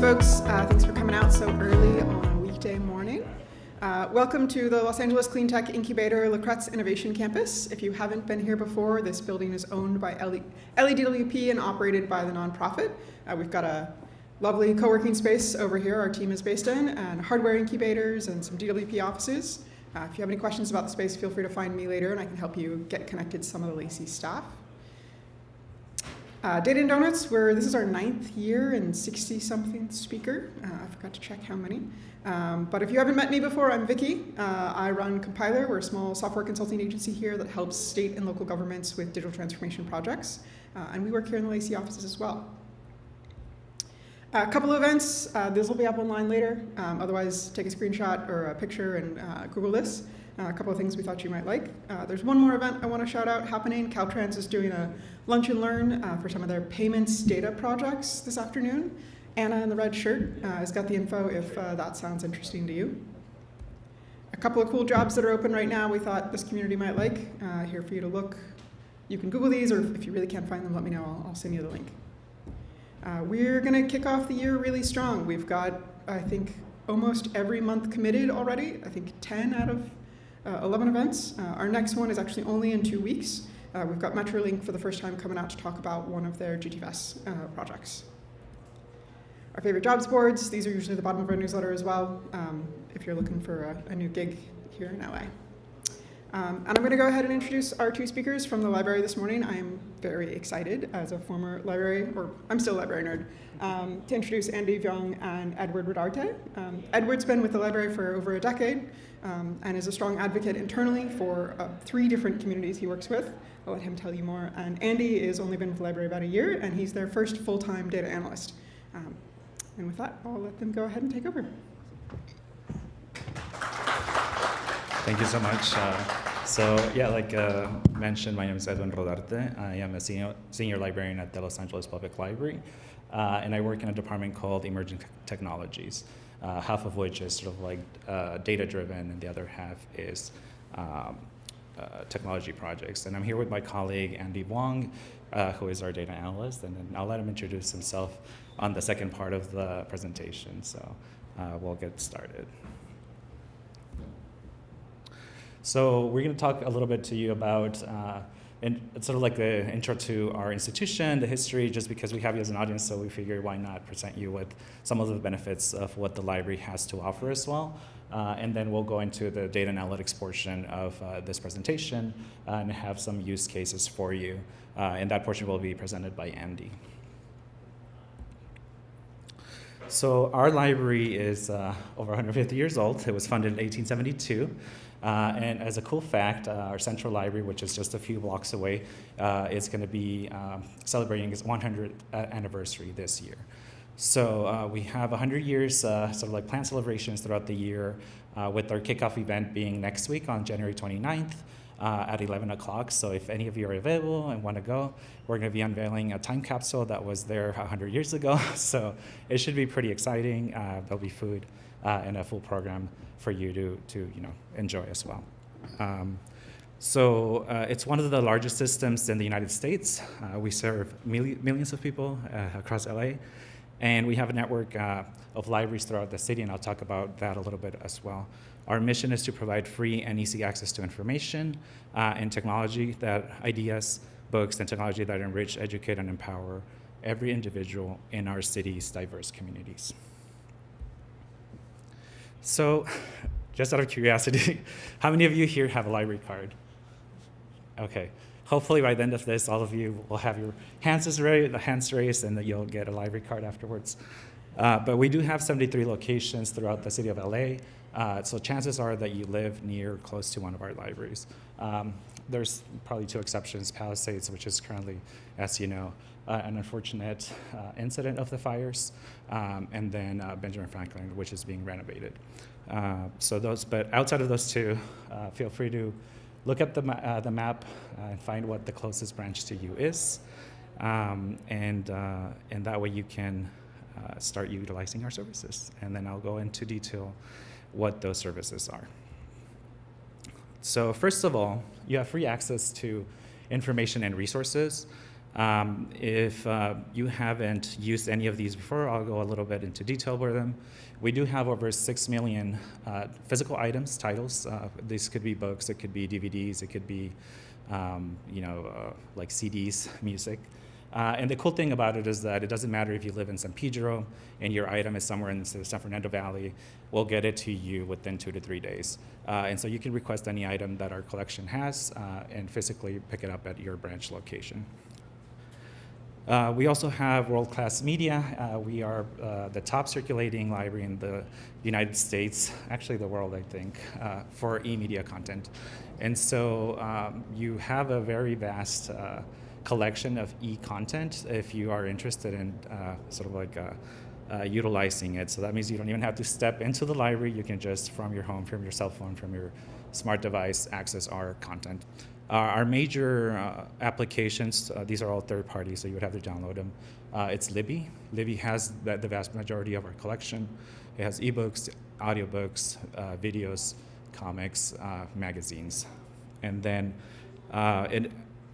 folks. Thanks for coming out so early on a weekday morning. Welcome to the Los Angeles Clean Tech Incubator LaCretz Innovation Campus. If you haven't been here before, this building is owned by LEWP and operated by the nonprofit. We've got a lovely co-working space over here our team is based in, and hardware incubators and some DWP offices. If you have any questions about the space, feel free to find me later and I can help you get connected to some of the Lacey staff. Data and Donuts, this is our 9th year and 60-something speaker. I forgot to check how many. But if you haven't met me before, I'm Vicky. I run Compiler. We're a small software consulting agency here that helps state and local governments with digital transformation projects. And we work here in the Lacey offices as well. A couple of events. This will be up online later. Otherwise, take a screenshot or a picture and Google this. A couple of things we thought you might like. There's one more event I want to shout out happening. Caltrans is doing a lunch and learn for some of their payments data projects this afternoon. Anna in the red shirt has got the info if that sounds interesting to you. A couple of cool jobs that are open right now we thought this community might like. Here for you to look. You can Google these, or if you really can't find them, let me know. I'll send you the link. We're going to kick off the year really strong. We've got, I think, almost every month committed already. I think 10 out of 11 events. Our next one is actually only in 2 weeks. We've got Metrolink for the first time coming out to talk about one of their GTFS projects. Our favorite jobs boards, these are usually the bottom of our newsletter as well, if you're looking for a new gig here in LA. And I'm going to go ahead and introduce our 2 speakers from the library this morning. I am very excited as a former library, or I'm still a library nerd, to introduce Andy Vuong and Edwin Rodarte. Edward's been with the library for over a decade and is a strong advocate internally for 3 different communities he works with. I'll let him tell you more. And Andy has only been with the library about a year, and he's their first full-time data analyst. And with that, I'll let them go ahead and take over. Thank you so much. Like mentioned, my name is Edwin Rodarte. I am a senior librarian at the Los Angeles Public Library, and I work in a department called Emerging Technologies, half of which is sort of like data-driven, and the other half is technology projects. And I'm here with my colleague, Andy Vuong, who is our data analyst, and then I'll let him introduce himself on the second part of the presentation, so we'll get started. So we're going to talk a little bit to you about it's sort of like the intro to our institution, the history, just because we have you as an audience, so we figured why not present you with some of the benefits of what the library has to offer as well. And then we'll go into the data analytics portion of this presentation and have some use cases for you. And that portion will be presented by Andy. So our library is over 150 years old. It was founded in 1872. And as a cool fact, our central library, which is just a few blocks away, is going to be celebrating its 100th anniversary this year. So we have 100 years, sort of like planned celebrations throughout the year, with our kickoff event being next week on January 29th at 11 o'clock. So if any of you are available and want to go, we're going to be unveiling a time capsule that was there 100 years ago. So it should be pretty exciting. There'll be food and a full program for you to enjoy as well. It's one of the largest systems in the United States. We serve millions of people across LA, and we have a network of libraries throughout the city, and I'll talk about that a little bit as well. Our mission is to provide free and easy access to information and technology, ideas, books, and technology that enrich, educate, and empower every individual in our city's diverse communities. So, just out of curiosity, how many of you here have a library card? Okay. Hopefully by the end of this, all of you will have your hands raised, and that you'll get a library card afterwards. But we do have 73 locations throughout the city of LA, so chances are that you live near or close to one of our libraries. There's probably 2 exceptions: Palisades, which is currently, as you know, an unfortunate incident of the fires, and then Benjamin Franklin, which is being renovated. But outside of those 2, feel free to look at the map and find what the closest branch to you is, and that way you can start utilizing our services. And then I'll go into detail what those services are. So first of all, you have free access to information and resources. If you haven't used any of these before, I'll go a little bit into detail with them. We do have over 6 million physical items, titles. These could be books, it could be DVDs, it could be like CDs, music. And the cool thing about it is that it doesn't matter if you live in San Pedro and your item is somewhere in the San Fernando Valley, we'll get it to you within 2 to 3 days. And so you can request any item that our collection has and physically pick it up at your branch location. We also have world-class media. We are the top circulating library in the United States, actually the world, I think, for e-media content. And so you have a very vast collection of e-content if you are interested in utilizing it. So that means you don't even have to step into the library. You can just, from your home, from your cell phone, from your smart device, access our content. Our major applications, these are all third party, so you would have to download them. It's Libby. Libby has the vast majority of our collection. It has ebooks, audiobooks, videos, comics, magazines. And then it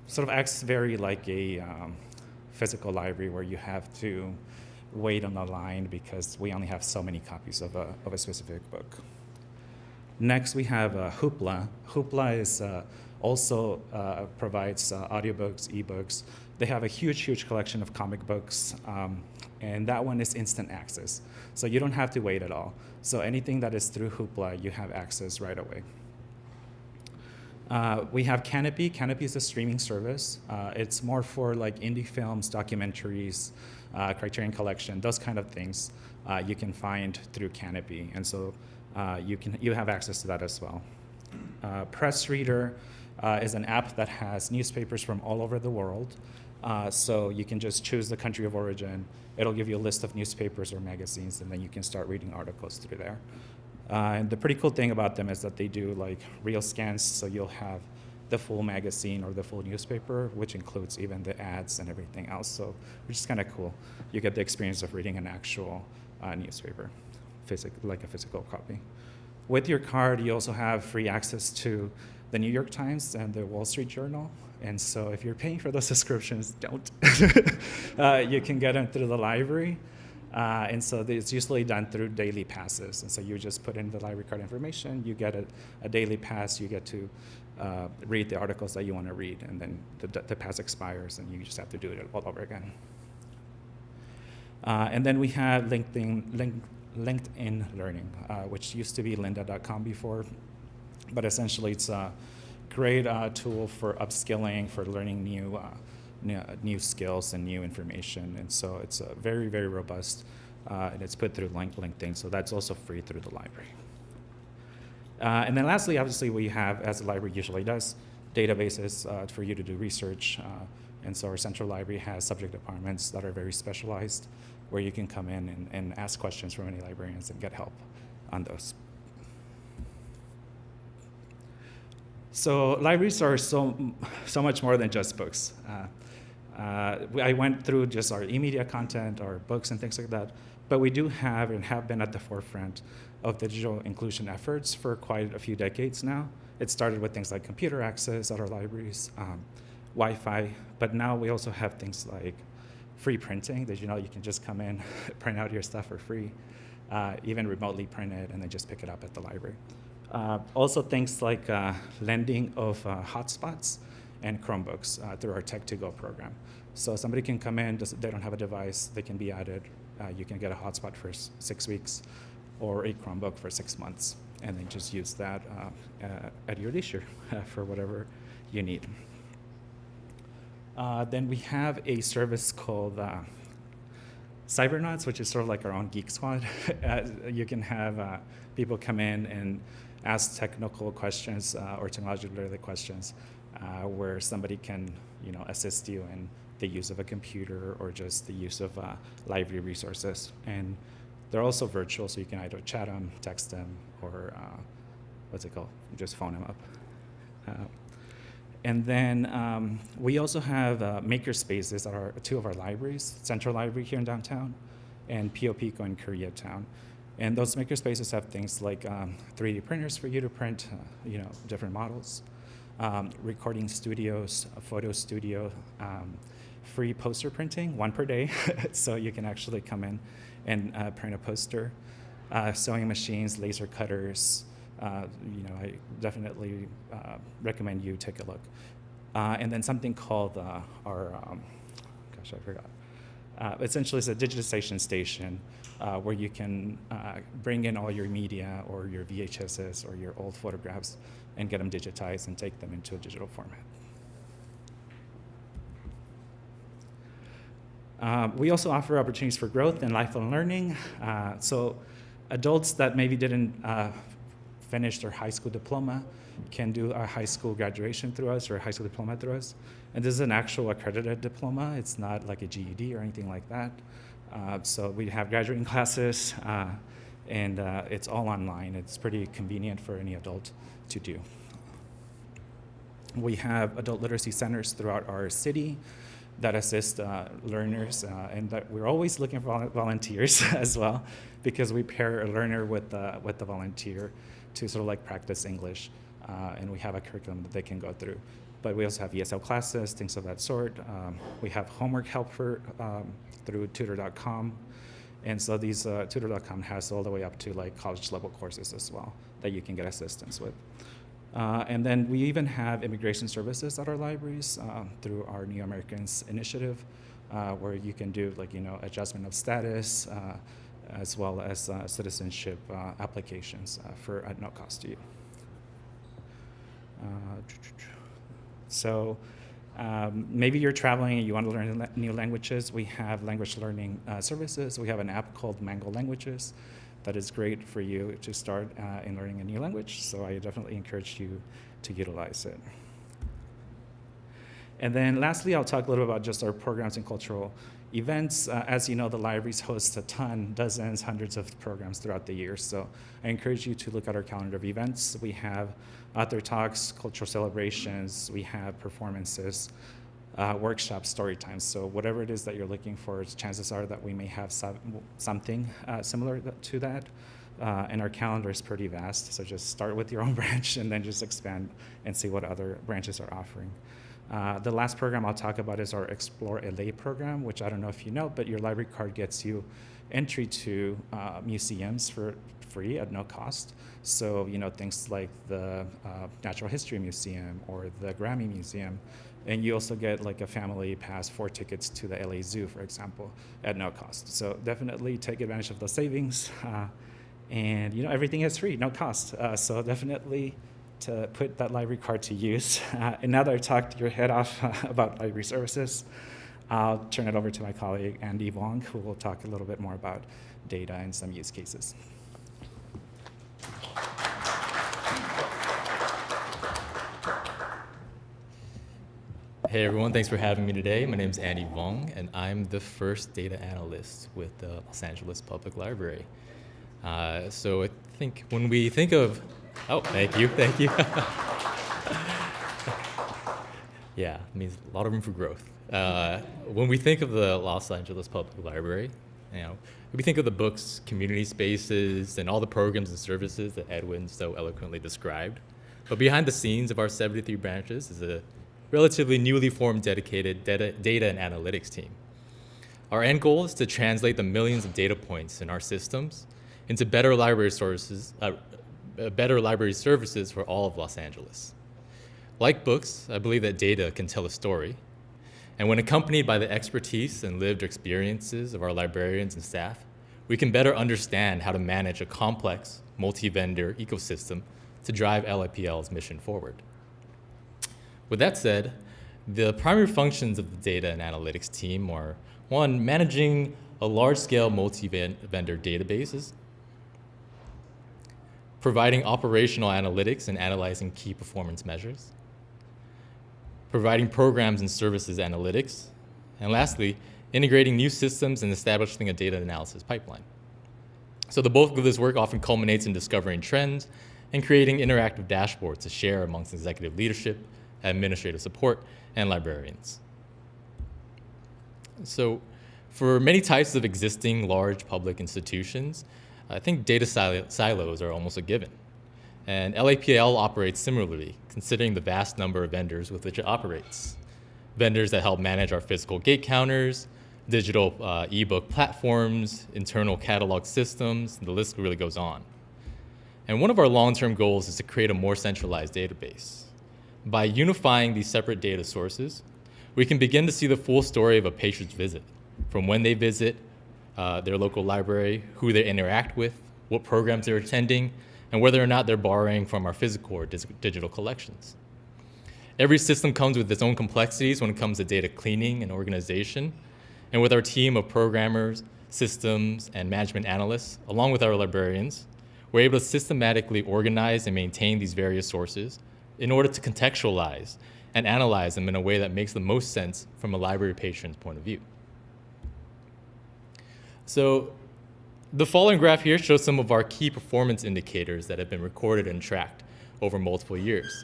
sort of acts very like a physical library where you have to wait on the line because we only have so many copies of a specific book. Next, we have Hoopla. Hoopla is also provides audiobooks, ebooks. They have a huge collection of comic books, and that one is instant access. So you don't have to wait at all. So anything that is through Hoopla, you have access right away. We have Canopy. Canopy is a streaming service. It's more for like indie films, documentaries, Criterion Collection, those kind of things you can find through Canopy. And so you have access to that as well. Press Reader is an app that has newspapers from all over the world. So you can just choose the country of origin. It'll give you a list of newspapers or magazines, and then you can start reading articles through there. And the pretty cool thing about them is that they do like real scans, so you'll have the full magazine or the full newspaper, which includes even the ads and everything else. So which is kind of cool. You get the experience of reading an actual newspaper, like a physical copy. With your card, you also have free access to the New York Times and the Wall Street Journal. And so if you're paying for those subscriptions, don't. You can get them through the library. And so it's usually done through daily passes. And so you just put in the library card information, you get a daily pass, you get to read the articles that you want to read, and then the pass expires and you just have to do it all over again. And then we have LinkedIn Learning, which used to be lynda.com before, but essentially it's a great tool for upskilling, for learning new skills and new information. And so it's very robust, and it's put through LinkedIn, so that's also free through the library. And then lastly, obviously, we have, as the library usually does, databases for you to do research. And so our central library has subject departments that are very specialized, where you can come in and ask questions from any librarians and get help on those. So libraries are so much more than just books. I went through just our e-media content, our books and things like that, but we do have and have been at the forefront of digital inclusion efforts for quite a few decades now. It started with things like computer access at our libraries, Wi-Fi, but now we also have things like free printing that you can just come in, print out your stuff for free, even remotely print it and then just pick it up at the library. Also things like lending of hotspots and Chromebooks through our Tech2Go program. So somebody can come in, they don't have a device, they can be added. You can get a hotspot for 6 weeks or a Chromebook for 6 months, and then just use that at your leisure for whatever you need. Then we have a service called Cybernauts, which is sort of like our own Geek Squad. You can have people come in and ask technical questions or technology-related questions where somebody can assist you in the use of a computer or just the use of library resources. And they're also virtual, so you can either chat them, text them, or just phone them up. And then we also have maker spaces that are 2 of our libraries, Central Library here in downtown and Pio Pico in Koreatown. And those maker spaces have things like 3D printers for you to print different models, recording studios, a photo studio, free poster printing, 1 per day, so you can actually come in and print a poster. Sewing machines, laser cutters. I definitely recommend you take a look. And then something called I forgot. Essentially, it's a digitization station where you can bring in all your media or your VHSs or your old photographs and get them digitized and take them into a digital format. We also offer opportunities for growth and lifelong learning. So adults that maybe didn't finish their high school diploma can do a high school graduation through us or a high school diploma through us. And this is an actual accredited diploma. It's not like a GED or anything like that. So we have graduating classes, and it's all online. It's pretty convenient for any adult to do. We have adult literacy centers throughout our city that assist learners, and that we're always looking for volunteers as well, because we pair a learner with the volunteer to sort of like practice English, and we have a curriculum that they can go through. But we also have ESL classes, things of that sort. We have homework help through tutor.com, and so these tutor.com has all the way up to like college level courses as well that you can get assistance with. And then we even have immigration services at our libraries through our New Americans initiative, where you can do adjustment of status, as well as citizenship applications at no cost to you. So maybe you're traveling and you want to learn new languages. We have language learning services. We have an app called Mango Languages that is great for you to start in learning a new language. So I definitely encourage you to utilize it. And then lastly, I'll talk a little about just our programs and cultural events. As you know, the libraries host a ton, dozens, hundreds of programs throughout the year. So I encourage you to look at our calendar of events. We have author talks, cultural celebrations, we have performances, workshops, story times. So whatever it is that you're looking for, chances are that we may have something similar to that. And our calendar is pretty vast. So just start with your own branch and then just expand and see what other branches are offering. The last program I'll talk about is our Explore LA program, which I don't know if you know, but your library card gets you entry to museums for free at no cost. So, things like the Natural History Museum or the Grammy Museum. And you also get like a family pass, 4 tickets to the LA Zoo, for example, at no cost. So definitely take advantage of those savings. And everything is free, no cost. So definitely to put that library card to use. And now that I've talked your head off about library services, I'll turn it over to my colleague, Andy Vuong, who will talk a little bit more about data and some use cases. Hey everyone, thanks for having me today. My name is Andy Vuong, and I'm the first data analyst with the Los Angeles Public Library. So I think when we think of, thank you. Yeah, it means a lot of room for growth. When we think of the Los Angeles Public Library, we think of the books, community spaces, and all the programs and services that Edwin so eloquently described. But behind the scenes of our 73 branches is a relatively newly formed dedicated data and analytics team. Our end goal is to translate the millions of data points in our systems into better library services for all of Los Angeles. Like books, I believe that data can tell a story, and when accompanied by the expertise and lived experiences of our librarians and staff, we can better understand how to manage a complex, multi-vendor ecosystem to drive LAPL's mission forward. With that said, the primary functions of the data and analytics team are, 1, managing a large-scale multi-vendor databases, providing operational analytics and analyzing key performance measures, providing programs and services analytics, and lastly, integrating new systems and establishing a data analysis pipeline. So the bulk of this work often culminates in discovering trends and creating interactive dashboards to share amongst executive leadership, administrative support, and librarians. So for many types of existing large public institutions, I think data silos are almost a given. And LAPL operates similarly, considering the vast number of vendors with which it operates. vendors that help manage our physical gate counters, digital ebook platforms, internal catalog systems, the list really goes on. And one of our long-term goals is to create a more centralized database. By unifying these separate data sources, we can begin to see the full story of a patron's visit, from when they visit their local library, who they interact with, what programs they're attending, and whether or not they're borrowing from our physical or digital collections. Every system comes with its own complexities when it comes to data cleaning and organization. And with our team of programmers, systems, and management analysts, along with our librarians, we're able to systematically organize and maintain these various sources in order to contextualize and analyze them in a way that makes the most sense from a library patron's point of view. So the following graph here shows some of our key performance indicators that have been recorded and tracked over multiple years.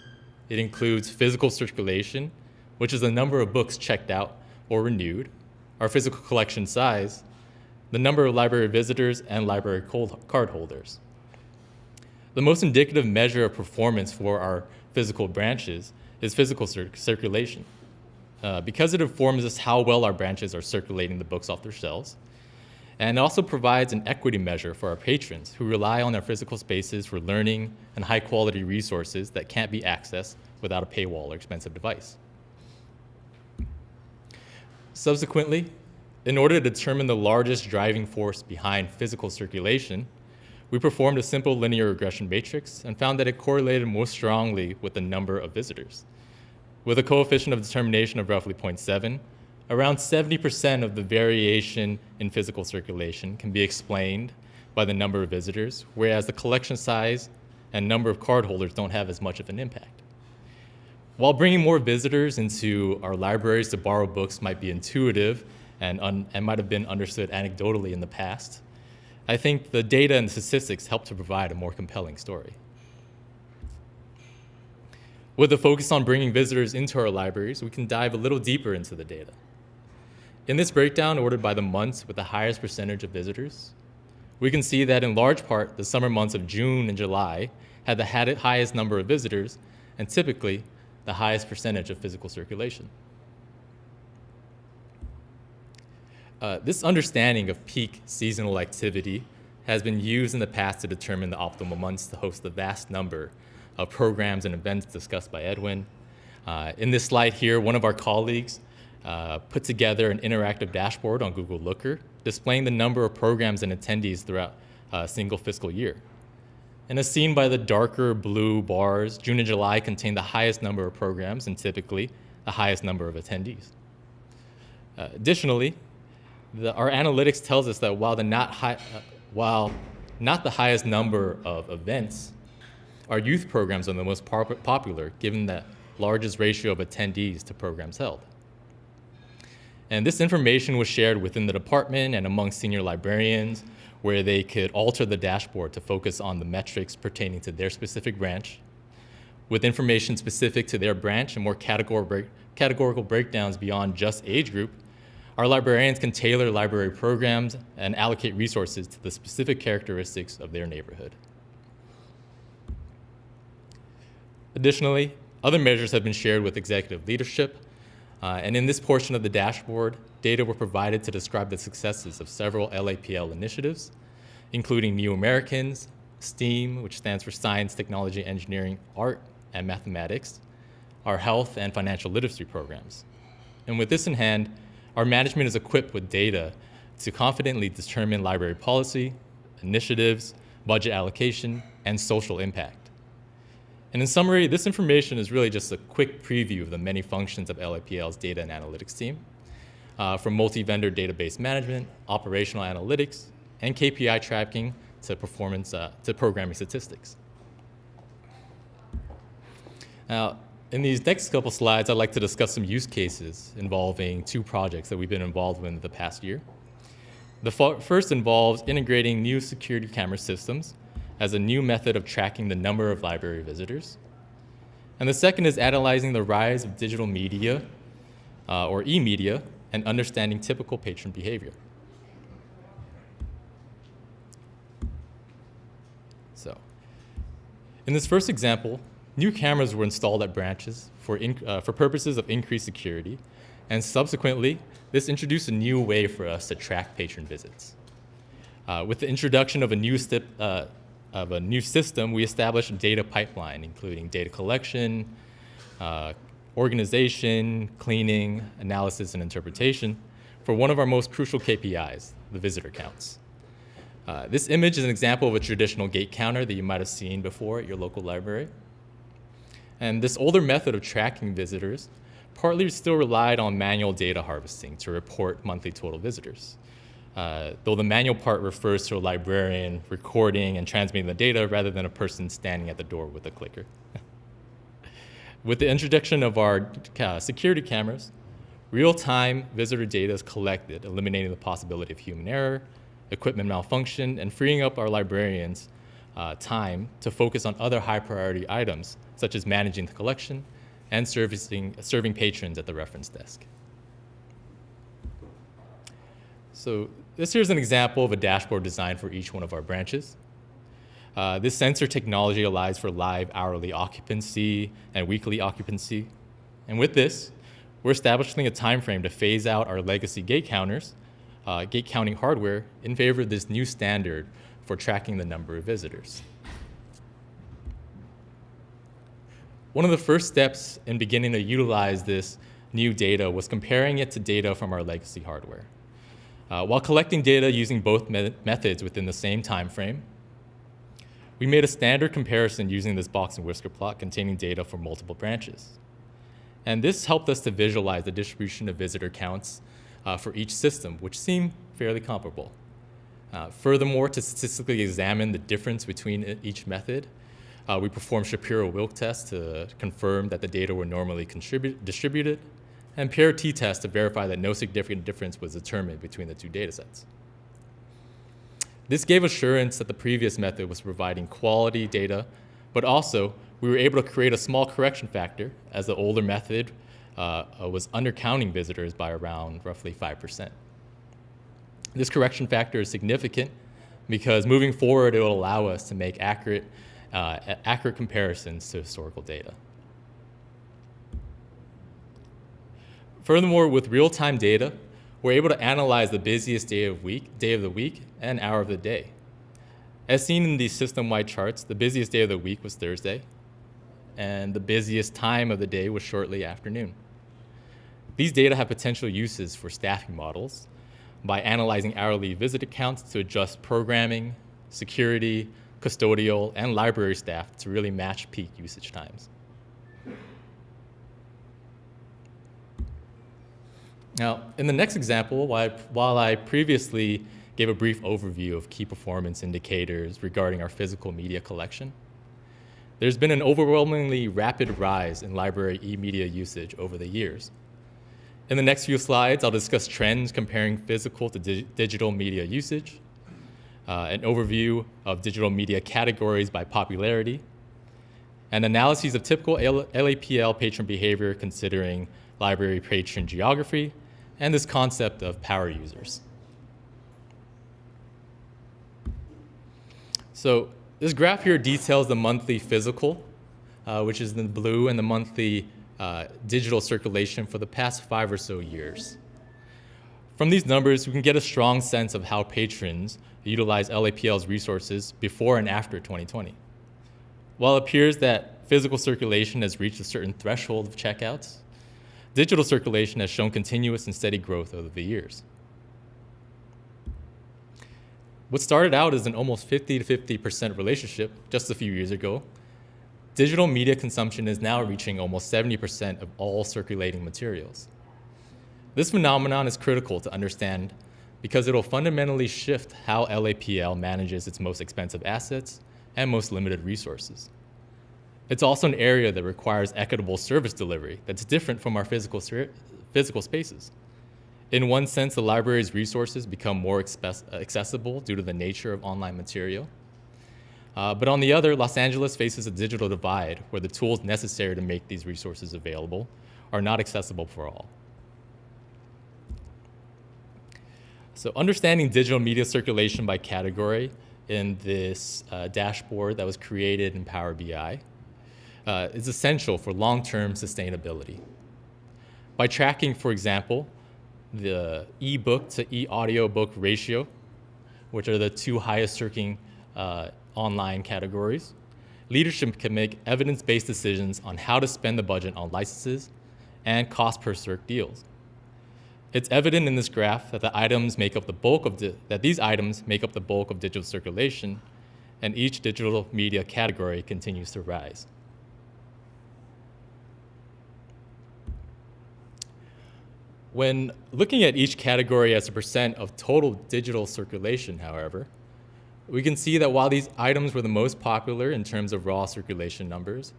It includes physical circulation, which is the number of books checked out or renewed, our physical collection size, the number of library visitors, and library card holders. The most indicative measure of performance for our physical branches is physical circulation, because it informs us how well our branches are circulating the books off their shelves, and it also provides an equity measure for our patrons who rely on our physical spaces for learning and high-quality resources that can't be accessed without a paywall or expensive device. Subsequently, in order to determine the largest driving force behind physical circulation, we performed a simple linear regression matrix and found that it correlated most strongly with the number of visitors. With a coefficient of determination of roughly 0.7, around 70% of the variation in physical circulation can be explained by the number of visitors, whereas the collection size and number of card holders don't have as much of an impact. While bringing more visitors into our libraries to borrow books might be intuitive and might have been understood anecdotally in the past, I think the data and the statistics help to provide a more compelling story. With a focus on bringing visitors into our libraries, we can dive a little deeper into the data. In this breakdown, ordered by the months with the highest percentage of visitors, we can see that in large part, the summer months of June and July had the highest number of visitors and typically the highest percentage of physical circulation. This understanding of peak seasonal activity has been used in the past to determine the optimal months to host the vast number of programs and events discussed by Edwin. In this slide here, one of our colleagues put together an interactive dashboard on Google Looker, displaying the number of programs and attendees throughout a single fiscal year. And as seen by the darker blue bars, June and July contain the highest number of programs and typically the highest number of attendees. Additionally, our analytics tells us that while not the highest number of events, our youth programs are the most popular, given the largest ratio of attendees to programs held. And this information was shared within the department and among senior librarians, where they could alter the dashboard to focus on the metrics pertaining to their specific branch. With information specific to their branch and more categorical breakdowns beyond just age group, our librarians can tailor library programs and allocate resources to the specific characteristics of their neighborhood. Additionally, other measures have been shared with executive leadership, and in this portion of the dashboard, data were provided to describe the successes of several LAPL initiatives, including New Americans, STEAM, which stands for Science, Technology, Engineering, Art, and Mathematics, our health and financial literacy programs. And with this in hand, our management is equipped with data to confidently determine library policy, initiatives, budget allocation, and social impact. And in summary, this information is really just a quick preview of the many functions of LAPL's data and analytics team, from multi-vendor database management, operational analytics, and KPI tracking to programming statistics. Now, in these next couple slides, I'd like to discuss some use cases involving two projects that we've been involved in the past year. The first involves integrating new security camera systems as a new method of tracking the number of library visitors. And the second is analyzing the rise of digital media, or e-media, and understanding typical patron behavior. So, in this first example, new cameras were installed at branches for purposes of increased security And subsequently, this introduced a new way for us to track patron visits. With the introduction of a new system, we established a data pipeline, including data collection, organization, cleaning, analysis, and interpretation for one of our most crucial KPIs, the visitor counts. This image is an example of a traditional gate counter that you might have seen before at your local library. And this older method of tracking visitors partly still relied on manual data harvesting to report monthly total visitors. Though the manual part refers to a librarian recording and transmitting the data rather than a person standing at the door with a clicker. With the introduction of our security cameras, real-time visitor data is collected, eliminating the possibility of human error, equipment malfunction, and freeing up our librarians' time to focus on other high-priority items, such as managing the collection and serving patrons at the reference desk. So this here is an example of a dashboard designed for each one of our branches. This sensor technology allows for live hourly occupancy and weekly occupancy. And with this, we're establishing a time frame to phase out our legacy gate counters, gate counting hardware, in favor of this new standard for tracking the number of visitors. One of the first steps in beginning to utilize this new data was comparing it to data from our legacy hardware. While collecting data using both methods within the same time frame, we made a standard comparison using this box and whisker plot containing data for multiple branches. And this helped us to visualize the distribution of visitor counts for each system, which seemed fairly comparable. Furthermore, to statistically examine the difference between each method, we performed Shapiro-Wilk tests to confirm that the data were normally distributed, and pair t-tests to verify that no significant difference was determined between the two data sets. This gave assurance that the previous method was providing quality data, but also we were able to create a small correction factor, as the older method was undercounting visitors by around roughly 5%. This correction factor is significant because moving forward, it will allow us to make accurate comparisons to historical data. Furthermore, with real-time data, we're able to analyze the busiest day of the week and hour of the day. As seen in these system-wide charts, the busiest day of the week was Thursday, and the busiest time of the day was shortly afternoon. These data have potential uses for staffing models by analyzing hourly visitor counts to adjust programming, security, custodial, and library staff to really match peak usage times. Now, in the next example, while I previously gave a brief overview of key performance indicators regarding our physical media collection, there's been an overwhelmingly rapid rise in library e-media usage over the years. In the next few slides, I'll discuss trends comparing physical to digital media usage, an overview of digital media categories by popularity, and analyses of typical LAPL patron behavior considering library patron geography, and this concept of power users. So this graph here details the monthly physical, which is in blue, and the monthly digital circulation for the past 5 or so years. From these numbers, we can get a strong sense of how patrons utilize LAPL's resources before and after 2020. While it appears that physical circulation has reached a certain threshold of checkouts, digital circulation has shown continuous and steady growth over the years. What started out as an almost 50 to 50% relationship just a few years ago, digital media consumption is now reaching almost 70% of all circulating materials. This phenomenon is critical to understand because it will fundamentally shift how LAPL manages its most expensive assets and most limited resources. It's also an area that requires equitable service delivery that's different from our physical spaces. In one sense, the library's resources become more accessible due to the nature of online material. But on the other, Los Angeles faces a digital divide where the tools necessary to make these resources available are not accessible for all. So understanding digital media circulation by category in this dashboard that was created in Power BI is essential for long-term sustainability. By tracking, for example, the e-book to e-audiobook ratio, which are the two highest searching online categories, leadership can make evidence-based decisions on how to spend the budget on licenses and cost per circ deals. It's evident in this graph that these items make up the bulk of digital circulation, and each digital media category continues to rise. When looking at each category as a percent of total digital circulation, however, we can see that while these items were the most popular in terms of raw circulation numbers,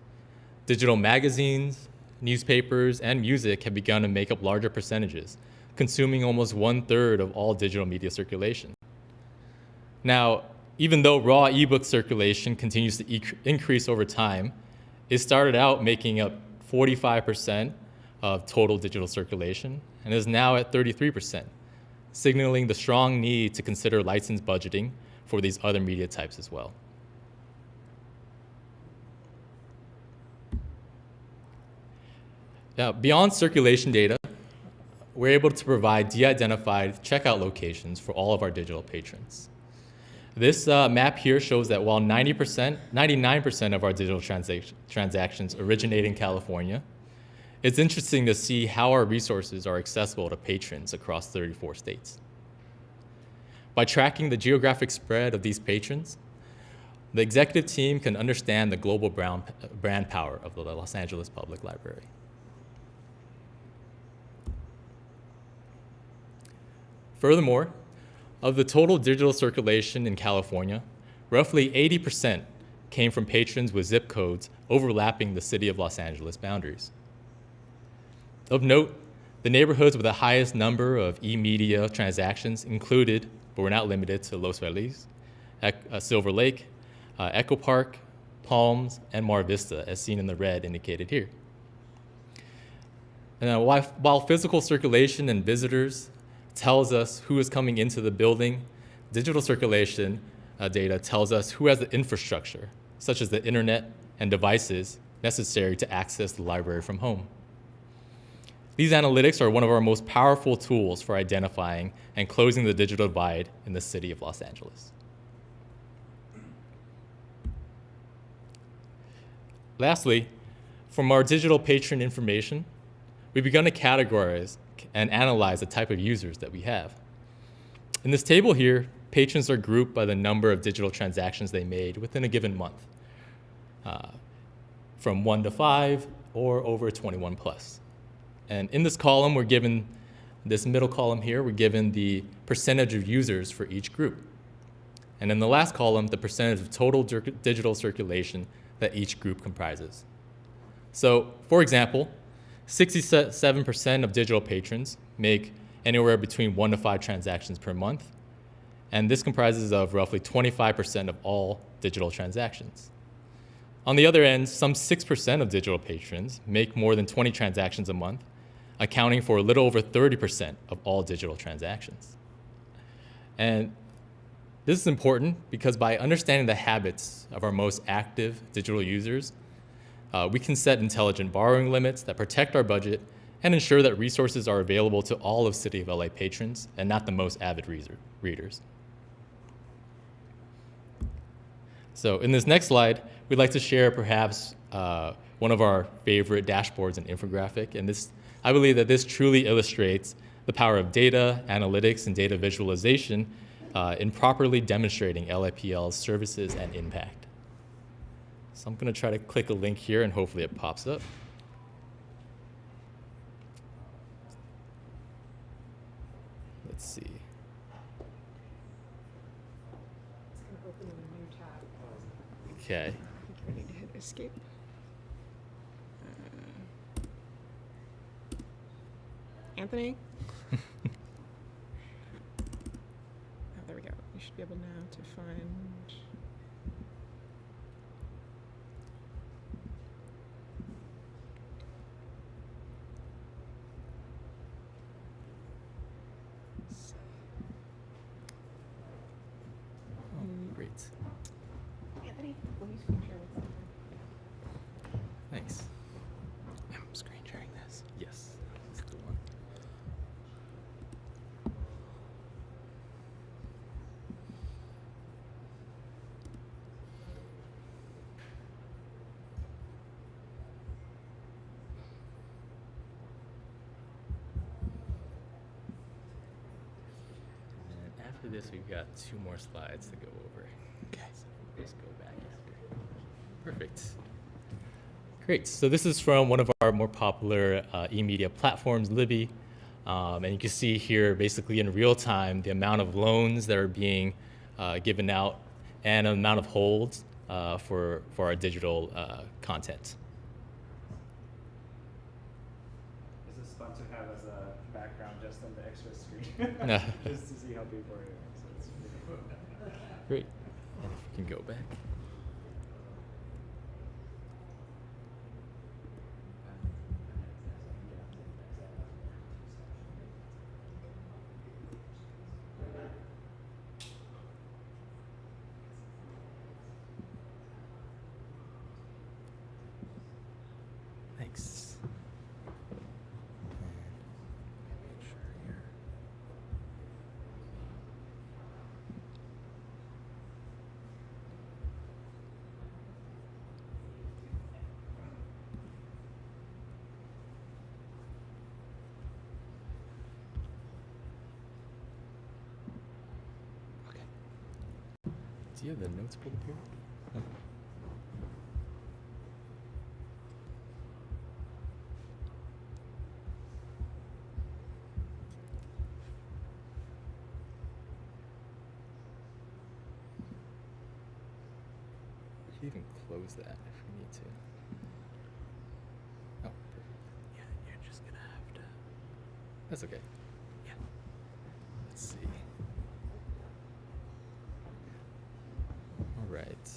digital magazines, newspapers, and music have begun to make up larger percentages, consuming almost 1/3 of all digital media circulation. Now, even though raw ebook circulation continues to increase over time, it started out making up 45% of total digital circulation and is now at 33%, signaling the strong need to consider license budgeting for these other media types as well. Now, beyond circulation data, we're able to provide de-identified checkout locations for all of our digital patrons. This map here shows that while 99% of our digital transactions originate in California, it's interesting to see how our resources are accessible to patrons across 34 states. By tracking the geographic spread of these patrons, the executive team can understand the global brand power of the Los Angeles Public Library. Furthermore, of the total digital circulation in California, roughly 80% came from patrons with zip codes overlapping the city of Los Angeles boundaries. Of note, the neighborhoods with the highest number of e-media transactions included, but were not limited to, Los Feliz, Silver Lake, Echo Park, Palms, and Mar Vista, as seen in the red indicated here. And while physical circulation and visitors tells us who is coming into the building, digital circulation data tells us who has the infrastructure, such as the internet and devices necessary to access the library from home. These analytics are one of our most powerful tools for identifying and closing the digital divide in the city of Los Angeles. Lastly, from our digital patron information, we've begun to categorize and analyze the type of users that we have. In this table here, patrons are grouped by the number of digital transactions they made within a given month, from 1 to 5 or over 21 plus. And in this column, we're given, this middle column here, we're given the percentage of users for each group. And in the last column, the percentage of total digital circulation that each group comprises. So, for example, 67% of digital patrons make anywhere between 1 to 5 transactions per month, and this comprises of roughly 25% of all digital transactions. On the other end, some 6% of digital patrons make more than 20 transactions a month, accounting for a little over 30% of all digital transactions. And this is important because by understanding the habits of our most active digital users, we can set intelligent borrowing limits that protect our budget and ensure that resources are available to all of City of LA patrons and not the most avid readers. So in this next slide, we'd like to share perhaps one of our favorite dashboards and infographic. And I believe that this truly illustrates the power of data, analytics, and data visualization in properly demonstrating LAPL's services and impact. So I'm going to try to click a link here and hopefully it pops up. Let's see. It's going to open in a new tab. Okay. I think you're ready to hit escape. Anthony? Oh, there we go. You should be able now to find. Great. Anthony, will you screen share with someone? Thanks. I'm screen sharing this. Yes. after this, we've got 2 more slides to go over. Okay. So just go back after. Perfect. Great. So this is from one of our more popular e-media platforms, Libby. And you can see here, basically in real time, the amount of loans that are being given out and the amount of holds for our digital content. This is fun to have as a background just on the extra screen, just to see how people are doing. So it's really Great. And if we can go back. Thanks. Okay. Do you have the notes pulled up here? No. We can even close that if we need to. Oh, perfect. Yeah, you're just gonna have to. That's okay. Yeah. Let's see. All right.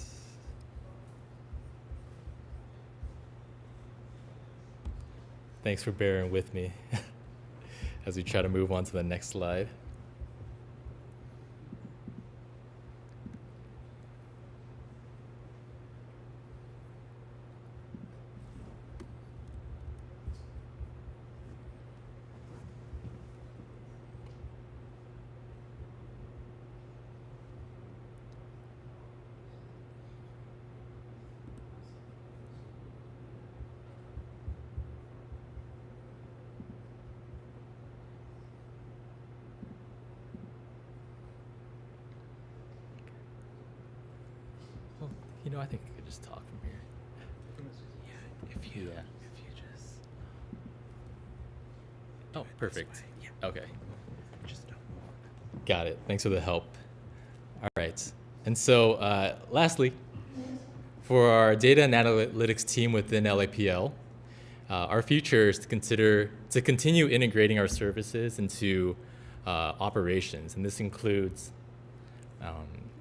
Thanks for bearing with me as we try to move on to the next slide. Well, you know, I think we could just talk from here. Yeah, if you just. Oh, do it this perfect. way. Yeah, Okay. just don't walk. Got it. Thanks for the help. All right. And so lastly, for our data and analytics team within LAPL, our future is to continue integrating our services into operations. And this includes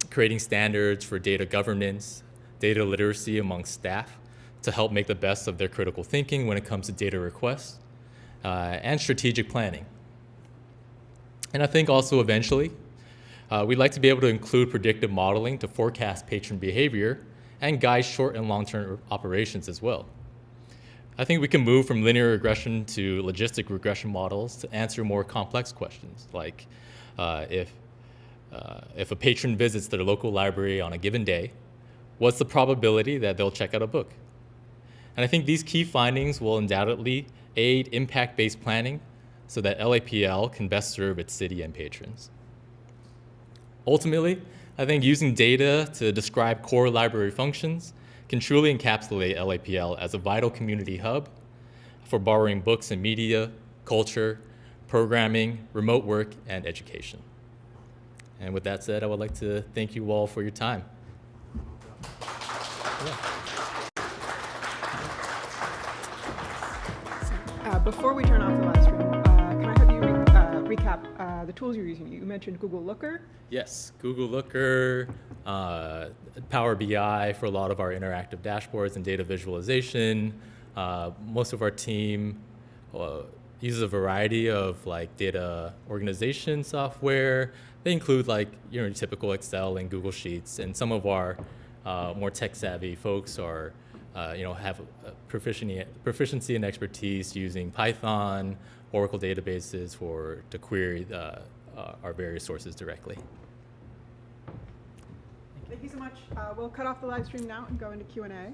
creating standards for data governance, data literacy among staff to help make the best of their critical thinking when it comes to data requests, and strategic planning. And I think also eventually, we'd like to be able to include predictive modeling to forecast patron behavior and guide short and long-term operations as well. I think we can move from linear regression to logistic regression models to answer more complex questions, like if a patron visits their local library on a given day, what's the probability that they'll check out a book? And I think these key findings will undoubtedly aid impact-based planning so that LAPL can best serve its city and patrons. Ultimately, I think using data to describe core library functions can truly encapsulate LAPL as a vital community hub for borrowing books and media, culture, programming, remote work, and education. And with that said, I would like to thank you all for your time. Before we turn off the live stream, can I have you recap the tools you're using? You mentioned Google Looker. Yes, Google Looker, Power BI for a lot of our interactive dashboards and data visualization. Most of our team uses a variety of like data organization software. They include like typical Excel and Google Sheets, and some of our more tech-savvy folks are have proficiency and expertise using Python, Oracle databases to query our various sources directly. Thank you so much. We'll cut off the live stream now and go into Q&A.